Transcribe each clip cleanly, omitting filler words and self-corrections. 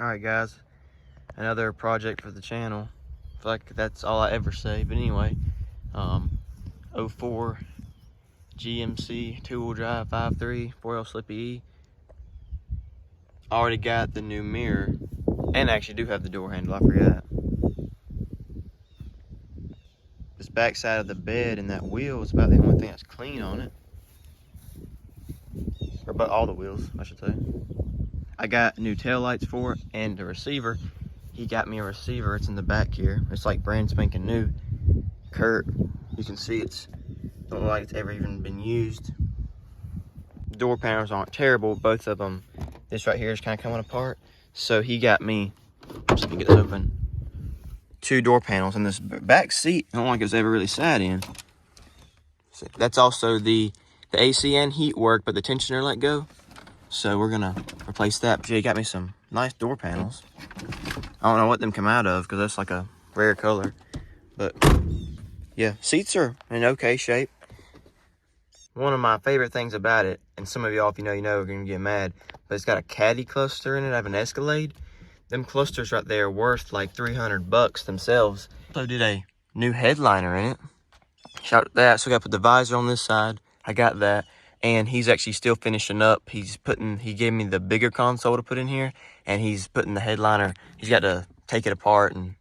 Alright guys, another project for the channel. I feel like that's all I ever say, but anyway, 04 GMC 2-wheel drive 5.3 4L Slippy E. Already got the new mirror, and actually do have the door handle, I forgot. This back side of the bed and that wheel is about the only thing that's clean on it. Or about all the wheels, I should say. I got new tail lights for it and the receiver. He got me a receiver. It's in the back here. It's like brand spanking new. Kurt, you can see it's don't look like it's ever even been used. The door panels aren't terrible, both of them. This right here is kind of coming apart. So he got me, just let me get this open, 2 door panels, and this back seat, I don't like it's ever really sat in. So that's also the AC and heat work, but the tensioner let go. So we're gonna replace that. Jay got me some nice door panels. I don't know what them come out of because that's like a rare color. But yeah, seats are in okay shape. One of my favorite things about it, and some of y'all, if you know, are gonna get mad, but it's got a caddy cluster in it. I have an Escalade. Them clusters right there are worth like 300 bucks themselves. Also did a new headliner in it. Shout out that. So I got to put the visor on this side. I got that. And he's actually still finishing up. He gave me the bigger console to put in here, and he's putting the headliner. He's got to take it apart and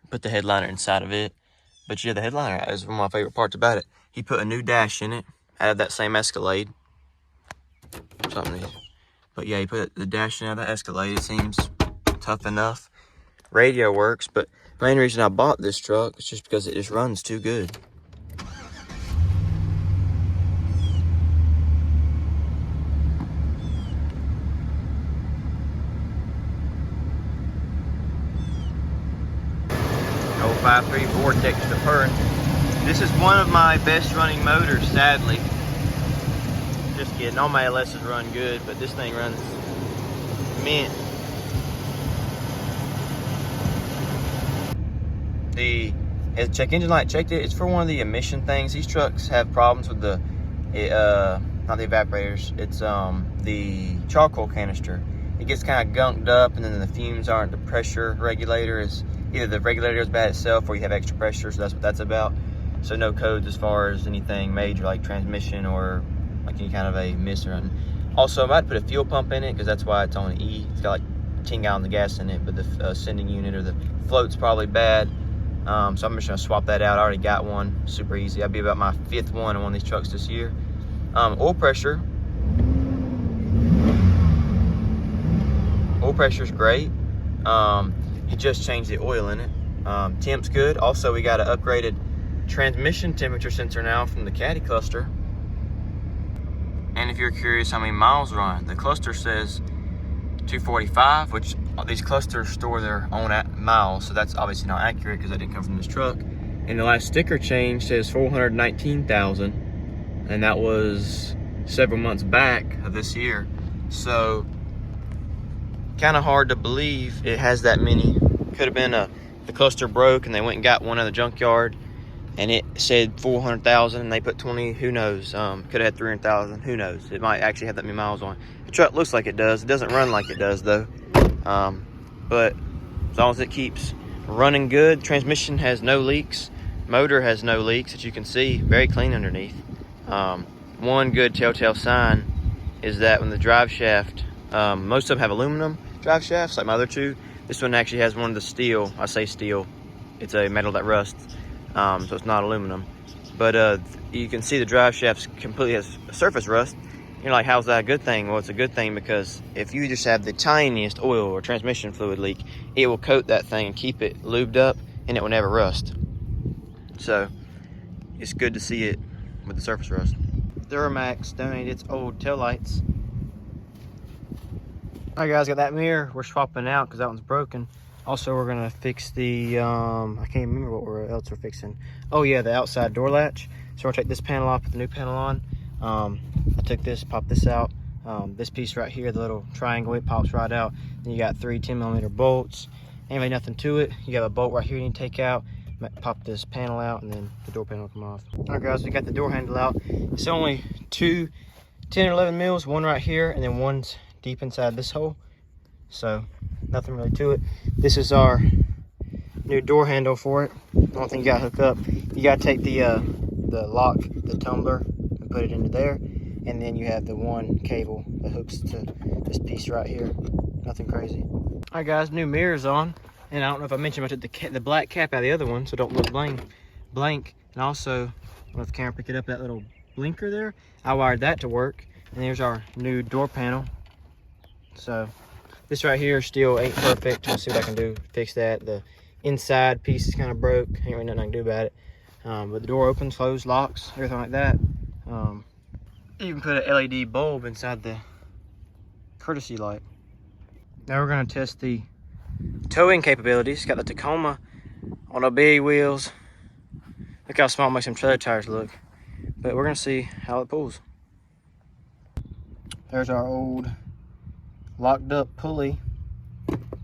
put the headliner inside of it. But yeah, the headliner is one of my favorite parts about it. He put a new dash in it out of that same Escalade. But yeah, he put the dash in out of that Escalade. It seems tough enough. Radio works, but the main reason I bought this truck is just because it just runs too good. Old 5.3 Vortex to purring. This is one of my best running motors, sadly. Just kidding, all my LS's run good, but this thing runs mint. The check engine light checked it. It's for one of the emission things. These trucks have problems with the not the evaporators, it's the charcoal canister. It gets kind of gunked up, and then the fumes aren't. The pressure regulator is either the regulator is bad itself, or you have extra pressure. So that's what that's about. So no codes as far as anything major like transmission or like any kind of a misrun. Also, I might put a fuel pump in it because that's why it's on an E. It's got like 10 gallons of gas in it, but the sending unit or the float's probably bad. So I'm just gonna swap that out. I already got one, super easy. I'll be about my 5th one on one of these trucks this year. Oil pressure is great. He just changed the oil in it. Temp's good. Also, we got an upgraded transmission temperature sensor now from the caddy cluster. And if you're curious how many miles run, the cluster says 245, which these clusters store their own miles, so that's obviously not accurate because that didn't come from this truck. And the last sticker change says 419,000, and that was several months back of this year. So kind of hard to believe it has that many. Could have been the cluster broke and they went and got one at the junkyard, and it said 400,000 and they put 20, who knows, could have had 300,000, who knows. It might actually have that many miles on it. The truck looks like it does. It doesn't run like it does though. But as long as it keeps running good, transmission has no leaks, motor has no leaks that you can see, very clean underneath. One good telltale sign is that when the drive shaft, most of them have aluminum drive shafts like my other 2. This one actually has one of the steel. I say steel, it's a metal that rusts, so it's not aluminum. But you can see the drive shafts completely has surface rust. You're like, how's that a good thing? Well, it's a good thing because if you just have the tiniest oil or transmission fluid leak, it will coat that thing and keep it lubed up, and it will never rust. So it's good to see it with the surface rust. Duramax donated its old taillights. All right guys, got that mirror. We're swapping out because that one's broken. Also, we're gonna fix the, I can't remember what else we're fixing. Oh yeah, the outside door latch. So we'll take this panel off, put the new panel on. I took this, popped this out. This piece right here, the little triangle, it pops right out. Then you got 3 10mm bolts. Ain't really nothing to it. You got a bolt right here you need to take out. Pop this panel out, and then the door panel will come off. All right guys, we got the door handle out. It's only 2 10 or 11 mils, one right here, and then one's deep inside this hole. So nothing really to it. This is our new door handle for it. The only thing you gotta hook up, you gotta take the lock, the tumbler, and put it into there, and then you have the one cable that hooks to this piece right here. Nothing crazy. All right, guys, new mirrors on, and I don't know if I mentioned, but I took the black cap out of the other one so it don't look blank. And also, I don't know if the camera pick it up, that little blinker there, I wired that to work. And there's our new door panel. So this right here still ain't perfect. Let's see what I can do to fix that. The inside piece is kind of broke. Ain't really nothing I can do about it. But the door opens, closes, locks, everything like that. Even put an LED bulb inside the courtesy light. Now we're gonna test the towing capabilities. Got the Tacoma on the big wheels. Look how small it makes them trailer tires look. But we're gonna see how it pulls. There's our old locked up pulley.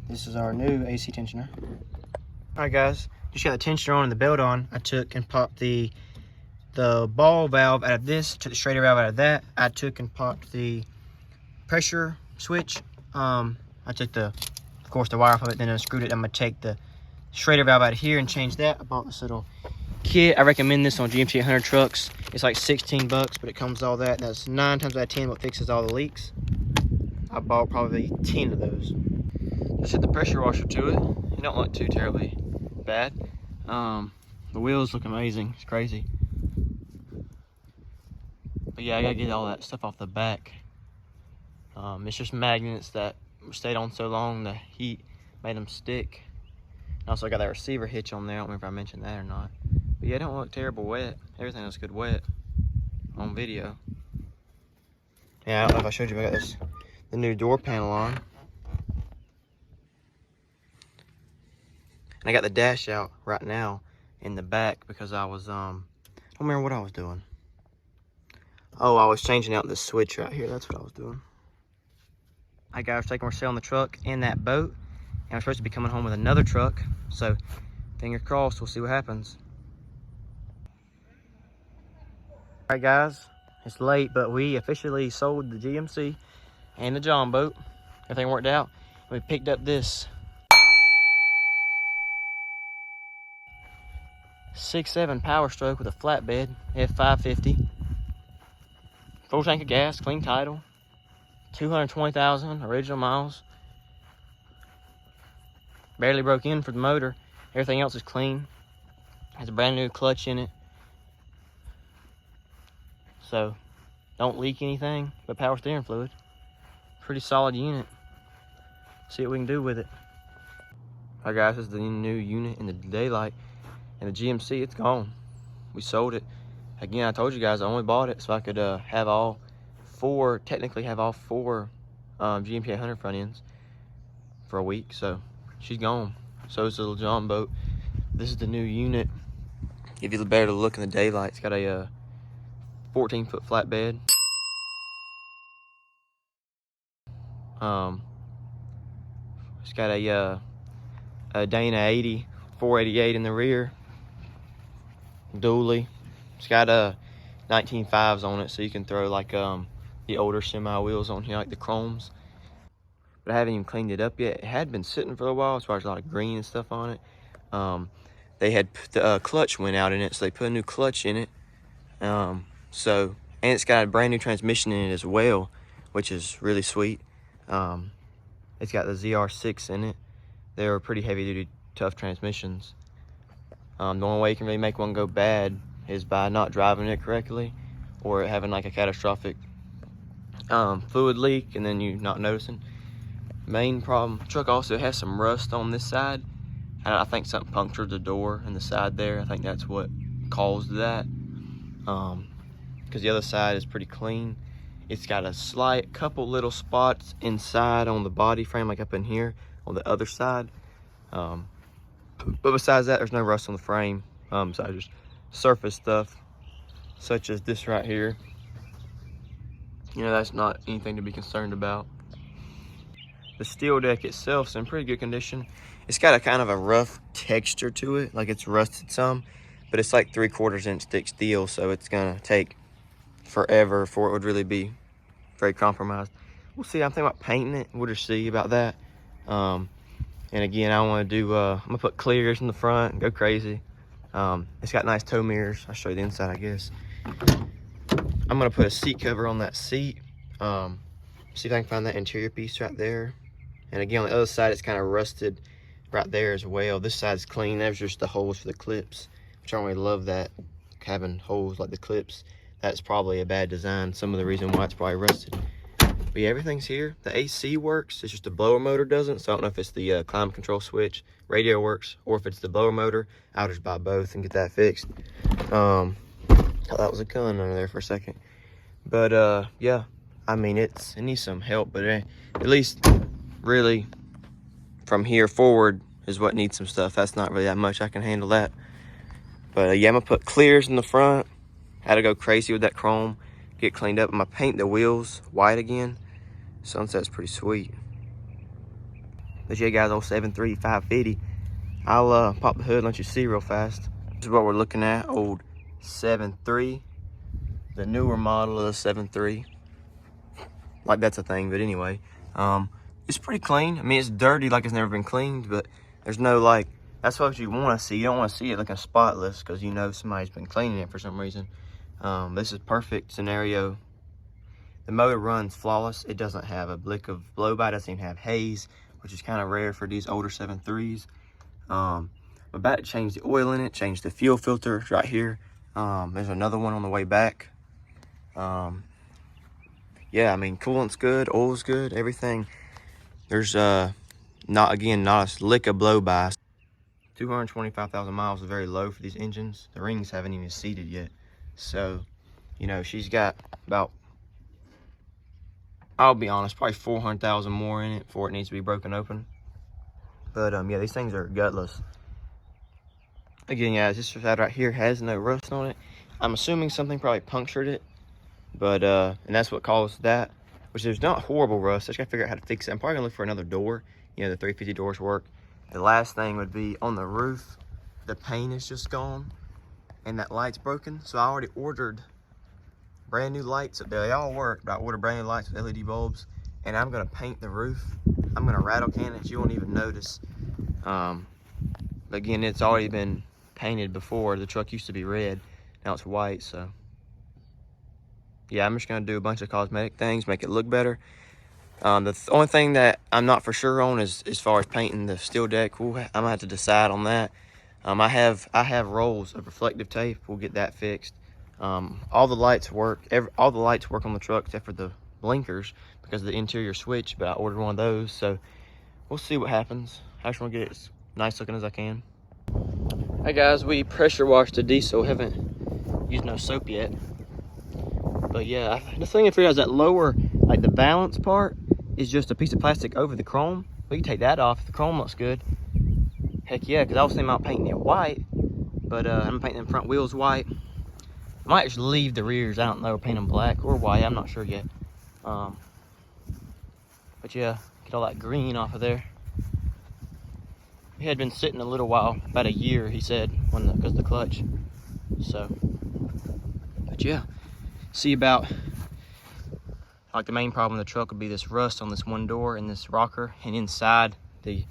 This is our new AC tensioner. All right, guys, just got the tensioner on and the belt on. I took and popped the ball valve out of this, took the Schrader valve out of that. I took and popped the pressure switch. I took of course, the wire off of it, then I screwed it. I'm gonna take the Schrader valve out of here and change that. I bought this little kit. I recommend this on GMC 800 trucks. It's like 16 bucks, but it comes with all that. That's 9 times out of 10 what fixes all the leaks. I bought probably 10 of those. Just hit the pressure washer to it. It don't look too terribly bad. The wheels look amazing. It's crazy. But yeah, I gotta get all that stuff off the back. It's just magnets that stayed on so long, the heat made them stick. And also I got that receiver hitch on there. I don't remember if I mentioned that or not. But yeah, it don't look terrible wet. Everything looks good wet on video. Yeah, I don't know if I showed you, but I got the new door panel on. And I got the dash out right now in the back because I was, I don't remember what I was doing. Oh, I was changing out this switch right here. That's what I was doing. I got taking we're selling the truck and that boat. And I'm supposed to be coming home with another truck. So, fingers crossed, we'll see what happens. All right, guys, it's late, but we officially sold the GMC and the John boat. Everything worked out. We picked up this 6.7 Power Stroke with a flatbed, F550. Full tank of gas, clean title. 220,000 original miles. Barely broke in for the motor. Everything else is clean. Has a brand new clutch in it. So, don't leak anything but power steering fluid. Pretty solid unit. See what we can do with it. Alright, guys, this is the new unit in the daylight. And the GMC, it's gone. We sold it. Again, I told you guys I only bought it so I could have all four GMC 800 front ends for a week. So, she's gone. So is the little John boat. This is the new unit. If you better look in the daylight, it's got a 14-foot flatbed. It's got a Dana 80 488 in the rear. Dually. It's got 19.5s on it, so you can throw like the older semi wheels on here, like the chromes. But I haven't even cleaned it up yet. It had been sitting for a while, so there's a lot of green and stuff on it. They had the clutch went out in it, so they put a new clutch in it. And it's got a brand new transmission in it as well, which is really sweet. It's got the ZR6 in it. They were pretty heavy duty, tough transmissions. The only way you can really make one go bad is by not driving it correctly, or having like a catastrophic fluid leak and then you not noticing. Main problem, the truck also has some rust on this side, and I think something punctured the door in the side there. I think that's what caused that, because the other side is pretty clean. It's got a couple little spots inside on the body frame, like up in here on the other side, but besides that, there's no rust on the frame. So just surface stuff such as this right here. You know, that's not anything to be concerned about. The steel deck itself is in pretty good condition. It's got a kind of a rough texture to it, like it's rusted some, but it's like 3/4 inch thick steel, so it's gonna take forever before it would really be very compromised. We'll see. I'm thinking about painting it. We'll just see about that. And again, I want to do, I'm gonna put clears in the front, go crazy. It's got nice tow mirrors. I'll show you the inside, I guess. I'm gonna put a seat cover on that seat. See if I can find that interior piece right there. And again, on the other side, it's kind of rusted right there as well. This side's clean. There's just the holes for the clips, which I don't really love that, having holes like the clips. That's probably a bad design. Some of the reason why it's probably rusted. But yeah, everything's here. The AC works. It's just the blower motor doesn't. So I don't know if it's the climate control switch, radio works, or if it's the blower motor. I'll just buy both and get that fixed. Thought that was a gun under there for a second. But yeah, I mean, it needs some help, but at least really from here forward is what needs some stuff. That's not really that much. I can handle that. But yeah, I'm gonna put clears in the front. Had to go crazy with that chrome, get cleaned up. I'm gonna paint the wheels white again. Sunset's pretty sweet. But yeah, guys, old 7.3 550. I'll pop the hood and let you see real fast. This is what we're looking at, old 7.3, the newer model of the 7.3. Like that's a thing, but anyway, it's pretty clean. I mean, it's dirty like it's never been cleaned, but there's no like, that's what you want to see. You don't want to see it looking spotless because you know somebody's been cleaning it for some reason. This is perfect scenario. The motor runs flawless. It doesn't have a blick of blow by, it doesn't even have haze, which is kind of rare for these older 7.3s. I'm about to change the oil in it, change the fuel filter right here. There's another one on the way back. Yeah, I mean, coolant's good, oil's good, everything. There's not a lick of blow by. 225,000 miles is very low for these engines. The rings haven't even seated yet. So, you know, she's got about, I'll be honest, probably 400,000 more in it before it needs to be broken open. But yeah, these things are gutless. Again, yeah, this side right here has no rust on it. I'm assuming something probably punctured it. But, and that's what caused that, which there's not horrible rust. I just gotta figure out how to fix it. I'm probably gonna look for another door. You know, the 350 doors work. The last thing would be on the roof. The paint is just gone and that light's broken. So I already ordered brand new lights up there. They all work, but I ordered brand new lights with LED bulbs, and I'm gonna paint the roof. I'm gonna rattle can it. You won't even notice. Again, it's already been painted before. The truck used to be red. Now it's white, so. Yeah, I'm just gonna do a bunch of cosmetic things, make it look better. The only thing that I'm not for sure on is as far as painting the steel deck. I'm gonna have to decide on that. I have rolls of reflective tape. We'll get that fixed. All the lights work. All the lights work on the truck except for the blinkers because of the interior switch. But I ordered one of those, so we'll see what happens. I just want to get it as nice looking as I can. Hey guys, we pressure washed the diesel. Haven't used no soap yet. But yeah, the thing I figured out is that lower, like the balance part, is just a piece of plastic over the chrome. We can take that off if the chrome looks good. Heck yeah, because I was thinking about painting it white, but I'm painting the front wheels white. I might just leave the rears, I don't know, or paint them black or white, I'm not sure yet. But yeah, get all that green off of there. It had been sitting a little while, about a year, he said, because of the clutch. So, but yeah. See about, like the main problem of the truck would be this rust on this one door and this rocker, and inside the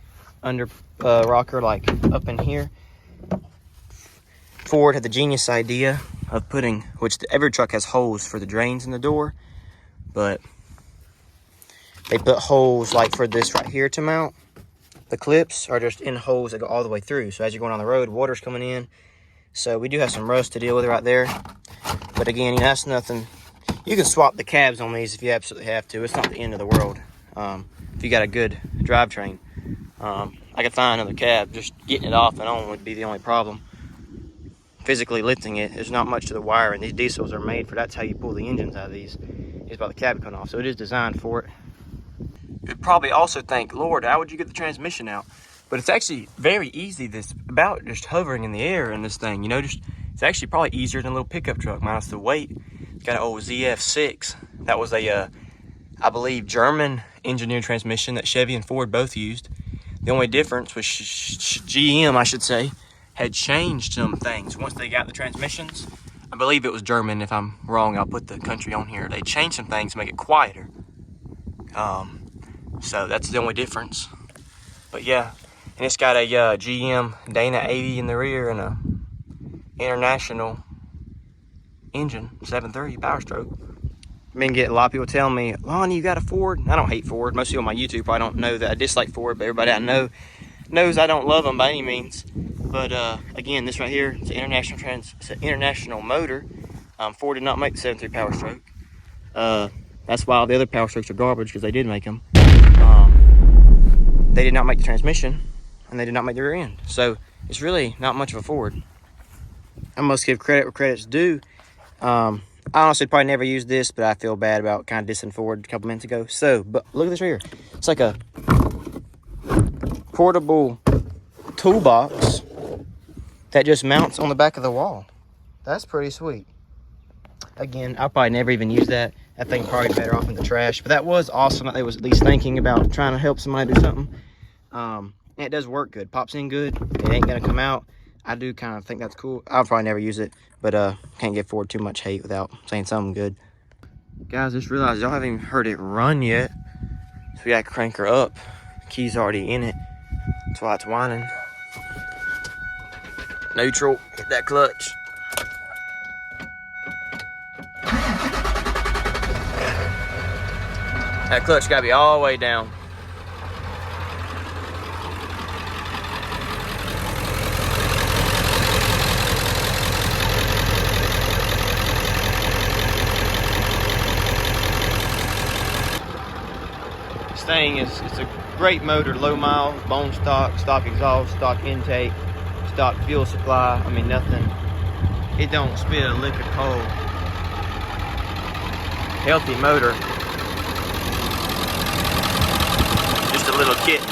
under rocker, like up in here. Ford had the genius idea of putting, which every truck has holes for the drains in the door, but they put holes like for this right here to mount. The clips are just in holes that go all the way through. So as you're going on the road, water's coming in. So we do have some rust to deal with right there. But again, you know, that's nothing. You can swap the cabs on these if you absolutely have to. It's not the end of the world. If you got a good drivetrain, I could find another cab. Just getting it off and on would be the only problem. Physically lifting it, there's not much to the wiring. These diesels are made for, that's how you pull the engines out of these, is by the cab coming off. So it is designed for it. You'd probably also think, Lord, how would you get the transmission out? But it's actually very easy. This about just hovering in the air in this thing, you know, it's actually probably easier than a little pickup truck minus the weight. It's got an old ZF6. That was a, I believe, German engineered transmission that Chevy and Ford both used. The only difference was GM, I should say, had changed some things once they got the transmissions. I believe it was German. If I'm wrong, I'll put the country on here. They changed some things to make it quieter. So that's the only difference. But yeah, And it's got a GM Dana 80 in the rear and a International engine, 730 Power Stroke. I've been getting a lot of people telling me, Lonnie, you got a Ford? I don't hate Ford. Most people on my YouTube probably don't know that I dislike Ford, but everybody I know knows I don't love them by any means. But again, this right here, it's an international motor. Ford did not make the 7.3 Power Stroke. That's why all the other Power Strokes are garbage, because they did make them. They did not make the transmission, and they did not make the rear end. So it's really not much of a Ford. I must give credit where credit's due. I honestly probably never used this, but I feel bad about kind of dissing Ford a couple minutes ago. So, but look at this right here. It's like a portable toolbox that just mounts on the back of the wall. That's pretty sweet. Again, I'll probably never even use that. That thing probably better off in the trash. But that was awesome that they was at least thinking about trying to help somebody do something. And it does work good. Pops in good. It ain't gonna come out. I do kind of think that's cool. I'll probably never use it, but can't give Ford too much hate without saying something good. Guys, just realized y'all haven't even heard it run yet. So we gotta crank her up. Key's already in it. That's why it's whining. Neutral, hit that clutch. That clutch gotta be all the way down. This thing it's a great motor, low miles, bone stock, stock exhaust, stock intake, stock fuel supply. I mean, nothing. It don't spit a lick of coal. Healthy motor. Just a little kitten.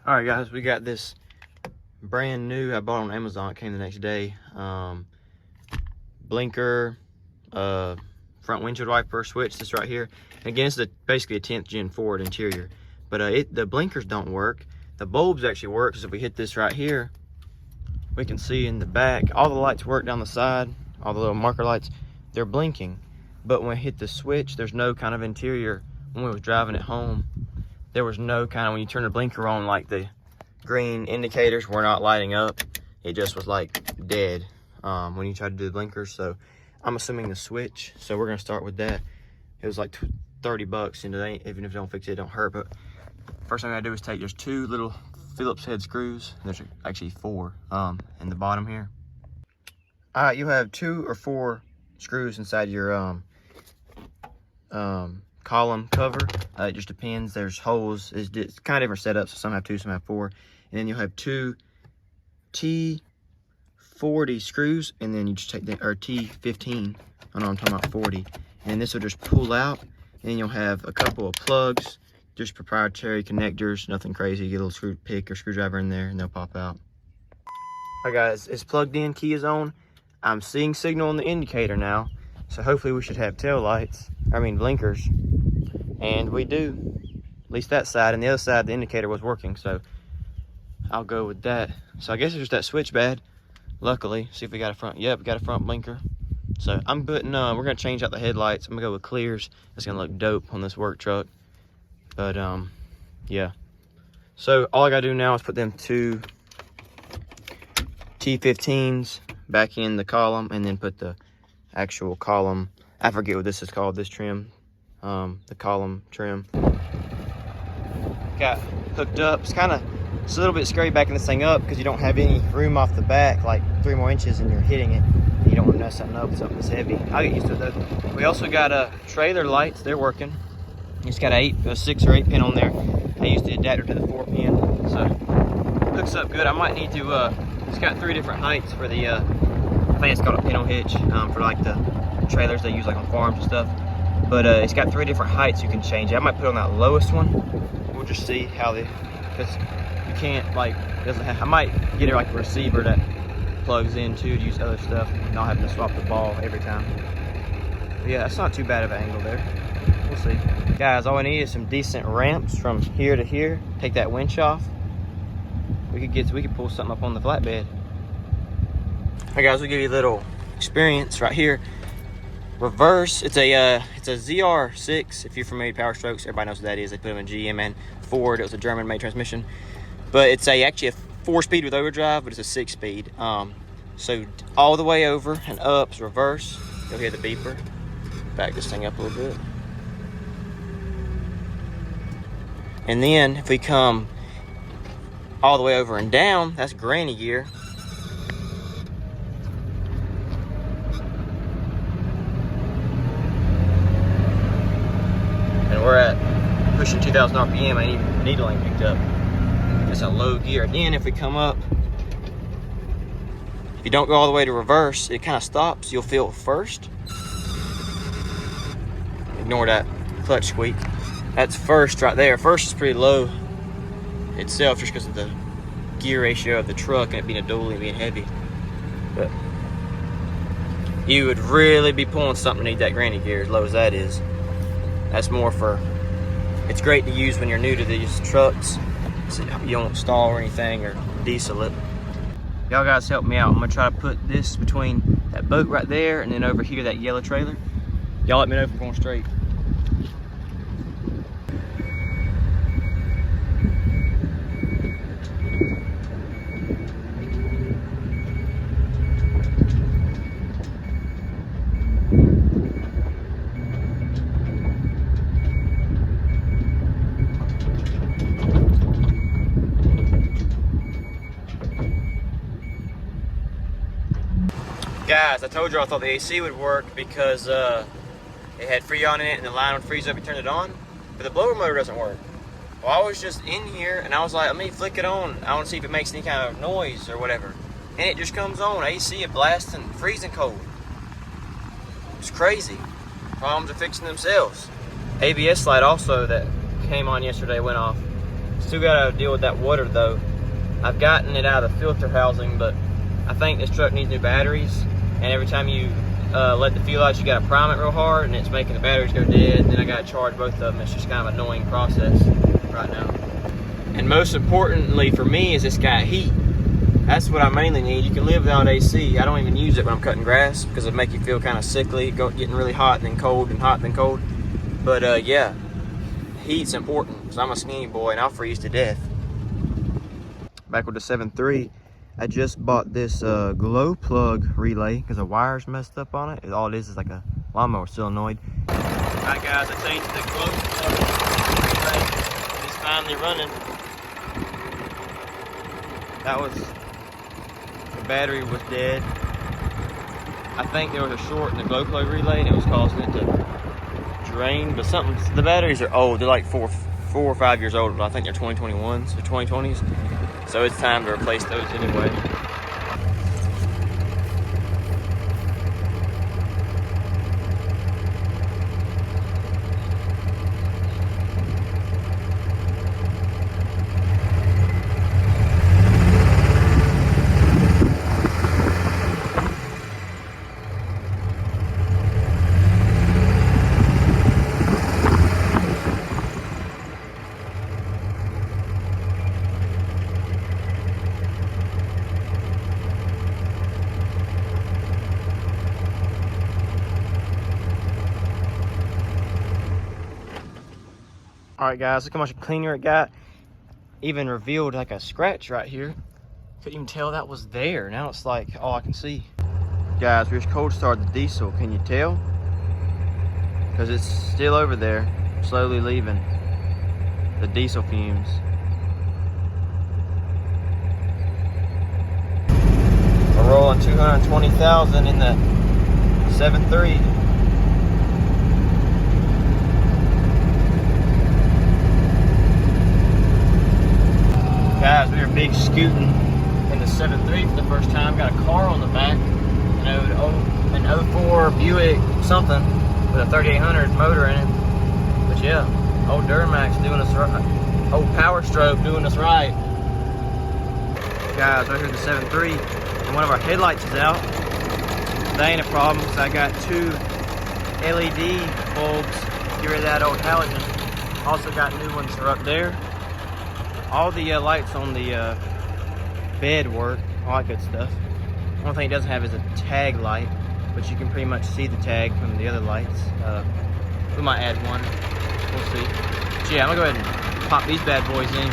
All right, guys, we got this brand new. I bought it on Amazon. It came the next day. Blinker, front windshield wiper switch. This right here. Again, it's basically a 10th gen Ford interior, but the blinkers don't work. The bulbs actually work, because if we hit this right here, we can see in the back, all the lights work down the side, all the little marker lights, they're blinking. But when we hit the switch, there's no kind of interior. When we was driving it home, there was no kind of, when you turn the blinker on, like the green indicators were not lighting up. It just was like dead when you try to do the blinkers. So I'm assuming the switch. So we're gonna start with that. It was like 30 bucks, and even if you don't fix it, it don't hurt. But first thing I do is take, there's 2 little Phillips head screws. There's actually 4 in the bottom here. All right, you have 2 or 4 screws inside your column cover. It just depends. There's holes. It's kind of different setups. So some have 2, some have 4. And then you'll have 2 T40 screws, and then you just take the, or T15. I know I'm talking about 40. And this will just pull out, and then you'll have a couple of plugs, just proprietary connectors, nothing crazy. You get a little screw pick or screwdriver in there, and they'll pop out. All right, guys, it's plugged in, key is on. I'm seeing signal on the indicator now, so hopefully we should have tail lights, blinkers. And we do, at least that side, and the other side, the indicator was working, so I'll go with that. So I guess it's just that switch bad, luckily. See if we got a front, yep, we got a front blinker. So I'm putting, we're gonna change out the headlights. I'm gonna go with clears. It's gonna look dope on this work truck. But yeah. So all I gotta do now is put them 2 T15s back in the column, and then put the actual column. I forget what this is called, this trim. The column trim. Got hooked up. It's a little bit scary backing this thing up, because you don't have any room off the back, like 3 more inches, and you're hitting it. You don't want to mess something up with something that's heavy. I'll get used to it though. We also got trailer lights. They're working. It's got a 6 or 8 pin on there. I used the adapter to the 4 pin, so hooks up good. I might need to. It's got 3 different heights for the. I think it's called a pintle hitch for like the trailers they use like on farms and stuff. But it's got 3 different heights you can change it. I might put on that lowest one. We'll just see how because you can't doesn't have. I might get it like a receiver that plugs in too to use other stuff, not having to swap the ball every time. But yeah, that's not too bad of an angle there. We'll see. Guys, all we need is some decent ramps from here to here. Take that winch off. We could pull something up on the flatbed. All right, guys, we'll give you a little experience right here. Reverse, it's a ZR6. If you're familiar with Power Strokes, everybody knows what that is. They put them in GM and Ford. It was a German-made transmission, but it's actually a 4-speed with overdrive, but it's a 6-speed. So all the way over and up is reverse. You'll hear the beeper. Back this thing up a little bit, and then if we come all the way over and down, that's granny gear. We're at pushing 2,000 RPM. I ain't even needle ain't picked up. It's a low gear. Then if we come up, if you don't go all the way to reverse, it kind of stops. You'll feel it first. Ignore that clutch squeak. That's first right there. First is pretty low itself just because of the gear ratio of the truck and it being a dually and being heavy. But you would really be pulling something to need that granny gear as low as that is. That's more for, it's great to use when you're new to these trucks, so you don't stall or anything or diesel it. Y'all guys help me out. I'm gonna try to put this between that boat right there and then over here, that yellow trailer. Y'all let me know if we're going straight. Guys, I told you I thought the AC would work because it had Freon in it and the line would freeze up and turn it on, but the blower motor doesn't work. Well, I was just in here and I was like, let me flick it on. I want to see if it makes any kind of noise or whatever. And it just comes on. AC is blasting, freezing cold. It's crazy. Problems are fixing themselves. ABS light also that came on yesterday went off. Still got to deal with that water though. I've gotten it out of the filter housing, but I think this truck needs new batteries. And every time you let the fuel out, you gotta prime it real hard, and it's making the batteries go dead. And then I gotta charge both of them. It's just kind of an annoying process right now. And most importantly for me is it's got heat. That's what I mainly need. You can live without AC. I don't even use it when I'm cutting grass because it make you feel kind of sickly, getting really hot and then cold and hot and then cold. But yeah, heat's important because I'm a skinny boy and I'll freeze to death. Back with the 7.3. I just bought this glow plug relay because the wire's messed up on it. All it is like a lawnmower solenoid. Alright guys, I changed the glow plug relay. It's finally running. That was, the battery was dead. I think there was a short in the glow plug relay and it was causing it to drain, but something, the batteries are old. They're like four or 5 years old. I think they're 2021s or 2020s. So it's time to replace those anyway. Alright guys, look how much cleaner it got. Even revealed like a scratch right here. Couldn't even tell that was there. Now it's like all I can see. Guys, we just cold started the diesel. Can you tell? Because it's still over there, slowly leaving the diesel fumes. We're rolling 220,000 in the 7.3. Guys, we were big scooting in the 7.3 for the first time. Got a car on the back, an 04 Buick something with a 3800 motor in it. But yeah, old Duramax doing us right. Old Power Stroke doing us right. Guys, right here the 7.3, and one of our headlights is out. That ain't a problem because I got 2 LED bulbs. Get rid of that old halogen. Also got new ones that are up there. All the lights on the bed work, all that good stuff. One thing it doesn't have is a tag light. but you can pretty much see the tag from the other lights. We might add one, we'll see. So yeah, I'm gonna go ahead and pop these bad boys in.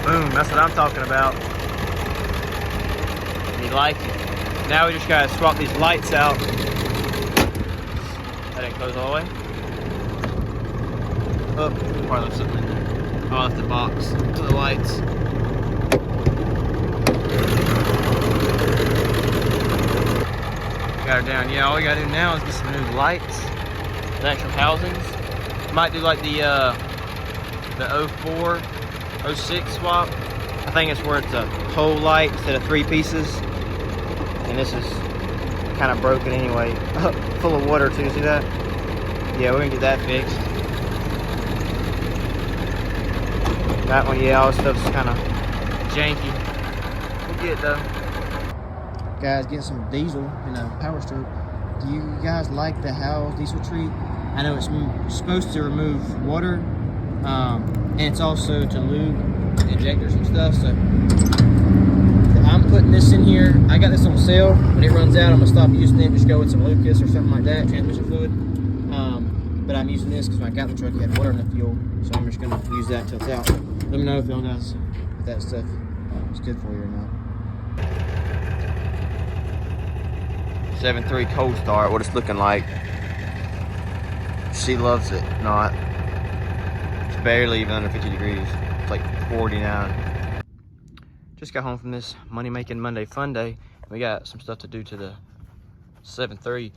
Boom, that's what I'm talking about. And you like it. Now we just gotta swap these lights out. That didn't close all the way. Oh, probably left something in there. Oh, I left the box to the lights. Got her down. Yeah, all we gotta do now is get some new lights, the actual housings. Might do like the 04, 06 swap. I think it's where it's a whole light instead of 3 pieces. And this is kind of broken anyway. Full of water too, see that? Yeah, we're gonna get that fixed. That one, yeah, all this stuff's kind of janky. We'll get it though. Guys, getting some diesel in a Power Stroke. Do you guys like the Howell diesel treat? I know it's supposed to remove water, and it's also to lube injectors and stuff. So I'm putting this in here. I got this on sale. When it runs out, I'm gonna stop using it. Just go with some Lucas or something like that, transmission fluid. But I'm using this because when I got in the truck, it had water in the fuel, so I'm just gonna use that till it's out. Let me know if y'all guys, if that stuff is good for you or not. 7.3 cold start, what it's looking like. She loves it, not. It's barely even under 50 degrees. It's like 49. Just got home from this Money Making Monday fun day. We got some stuff to do to the 7.3.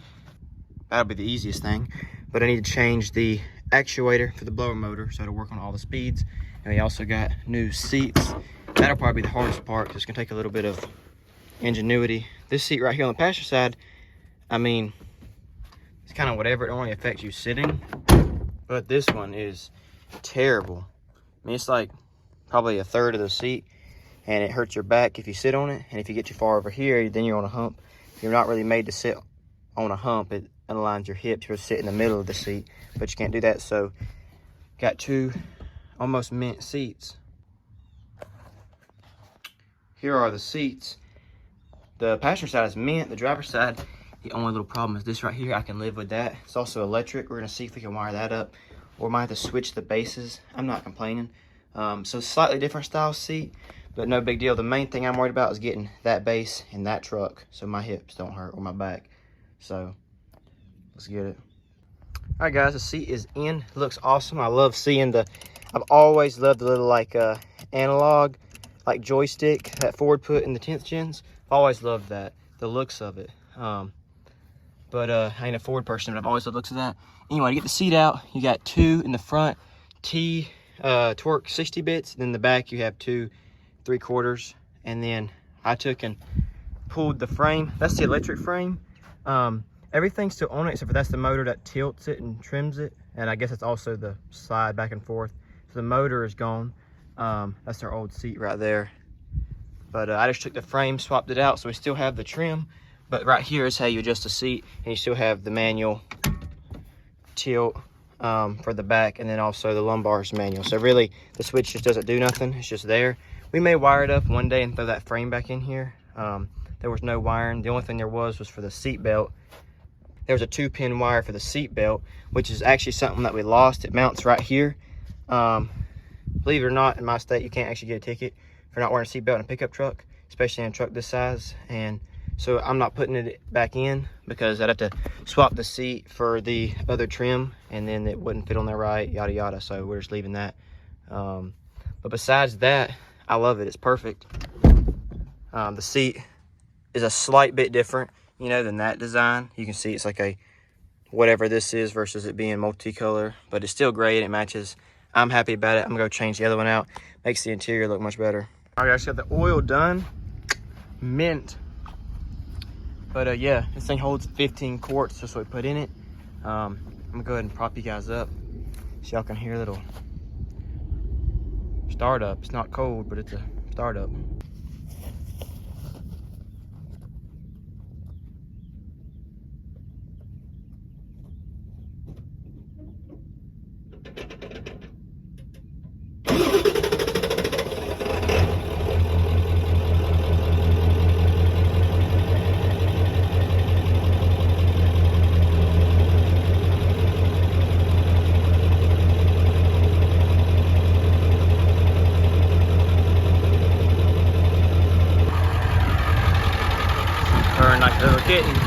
That'll be the easiest thing. But I need to change the actuator for the blower motor so it'll work on all the speeds. And we also got new seats. That'll probably be the hardest part because it's gonna take a little bit of ingenuity. This seat right here on the passenger side, I mean, it's kind of whatever. It only affects you sitting. But this one is terrible. I mean, it's like probably a third of the seat, and it hurts your back if you sit on it. And if you get too far over here, then you're on a hump. You're not really made to sit on a hump. It aligns your hips. You're sit in the middle of the seat, but you can't do that. So got 2 almost mint seats. Here are the seats. The passenger side is mint. The driver's side, the only little problem is this right here. I can live with that. It's also electric. We're gonna see if we can wire that up, or might have to switch the bases. I'm not complaining. So slightly different style seat, but no big deal. The main thing I'm worried about is getting that base in that truck so my hips don't hurt or my back. So let's get it. All right, guys, the seat is in. It looks awesome. I love seeing I've always loved the little like analog, like joystick that Ford put in the 10th gens. I've always loved that, the looks of it. But I ain't a Ford person, but I've always loved the looks of that. Anyway, to get the seat out, you got 2 in the front, torque 60 bits. Then in the back, you have 2 3/4. And then I took and pulled the frame. That's the electric frame. Everything's still on it, except for that's the motor that tilts it and trims it. And I guess it's also the slide back and forth. So the motor is gone. That's our old seat right there. But I just took the frame, swapped it out, so we still have the trim. But right here is how you adjust the seat, and you still have the manual tilt for the back, and then also the lumbar is manual. So really, the switch just doesn't do nothing. It's just there. We may wire it up one day and throw that frame back in here. There was no wiring. The only thing there was for the seat belt. There was a 2-pin wire for the seat belt, which is actually something that we lost. It mounts right here. Believe it or not, in my state, you can't actually get a ticket for not wearing a seat belt in a pickup truck, especially in a truck this size. And so I'm not putting it back in because I'd have to swap the seat for the other trim, and then it wouldn't fit on there right, yada yada. So we're just leaving that. But besides that, I love it. It's perfect. The seat is a slight bit different, you know, than that design. You can see it's like a whatever this is versus it being multicolor, but it's still great. It matches. I'm happy about it. I'm gonna go change the other one out. Makes the interior look much better. All right, guys, got the oil done. Mint. But yeah, this thing holds 15 quarts, just what we put in it. I'm gonna go ahead and prop you guys up so y'all can hear a little startup. It's not cold, but it's a startup. work it and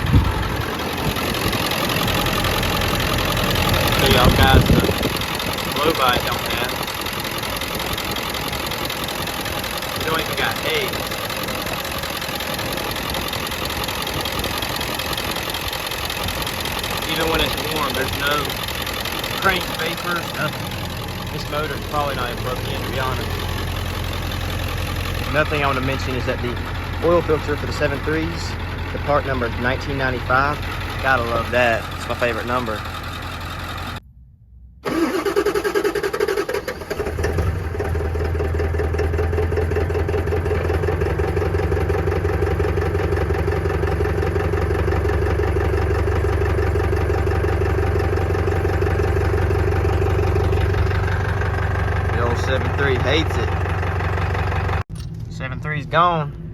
show y'all guys the blow by it don't have. We don't even got haze. Even when it's warm, there's no crank vapor, nothing. This motor's probably not even broken in, to be honest. Another thing I want to mention is that the oil filter for the 7.3s, the part number 1995, gotta love that. It's my favorite number. The old 7.3 hates it. 7.3's gone.